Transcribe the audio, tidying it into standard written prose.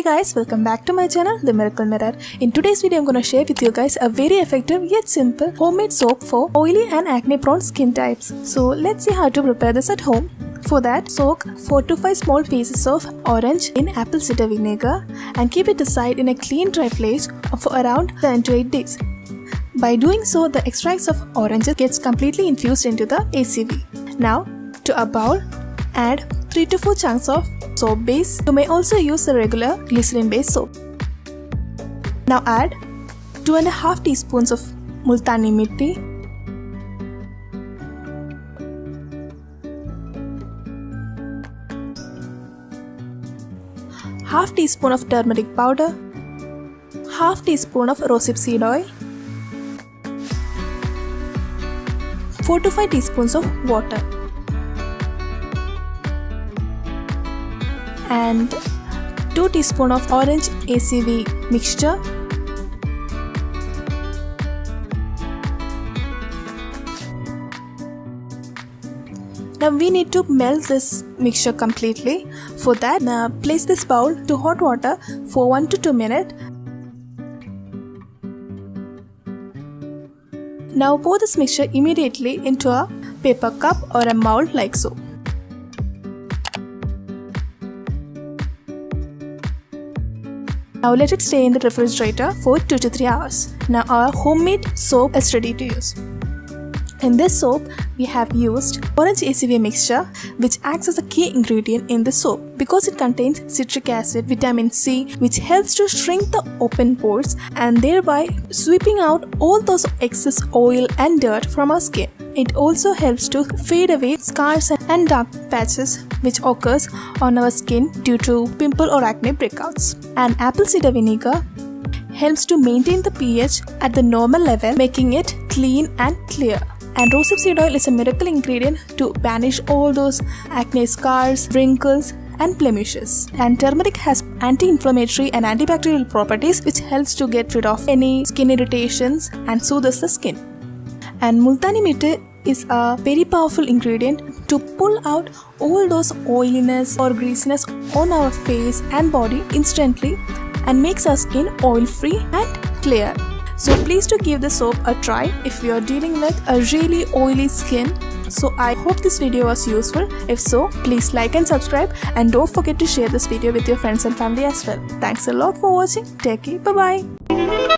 Hey guys, welcome back to my channel, The Miracle Mirror. In today's video, I'm gonna share with you guys a very effective yet simple homemade soap for oily and acne prone skin types. So let's see how to prepare this at home. For that, soak 4 to 5 small pieces of orange in apple cider vinegar and keep it aside in a clean dry place for around 7 to 8 days. By doing so, the extracts of oranges gets completely infused into the ACV. Now, to a bowl, add 3 to 4 chunks of soap base. You may also use the regular glycerin based soap. Now add 2.5 teaspoons of multani mitti, half teaspoon of turmeric powder, half teaspoon of rosehip seed oil, 4 to 5 teaspoons of water, and 2 teaspoons of orange ACV mixture, Now we need to melt this mixture completely. For that, place this bowl to hot water for 1 to 2 minutes. Now pour this mixture immediately into a paper cup or a mold like so. Now let it stay in the refrigerator for 2 to 3 hours. Now our homemade soap is ready to use. In this soap, we have used orange ACV mixture, which acts as a key ingredient in the soap because it contains citric acid, vitamin C, which helps to shrink the open pores and thereby sweeping out all those excess oil and dirt from our skin. It also helps to fade away scars and dark patches which occurs on our skin due to pimple or acne breakouts. And apple cider vinegar helps to maintain the pH at the normal level, making it clean and clear. And rosehip seed oil is a miracle ingredient to banish all those acne scars, wrinkles and blemishes. And turmeric has anti-inflammatory and antibacterial properties which helps to get rid of any skin irritations and soothes the skin. And multani mitti is a very powerful ingredient to pull out all those oiliness or greasiness on our face and body instantly and makes our skin oil free and clear. So please do give the soap a try if you are dealing with a really oily skin. So I hope this video was useful. If so, please like and subscribe and don't forget to share this video with your friends and family as well. Thanks a lot for watching. Take care. Bye bye.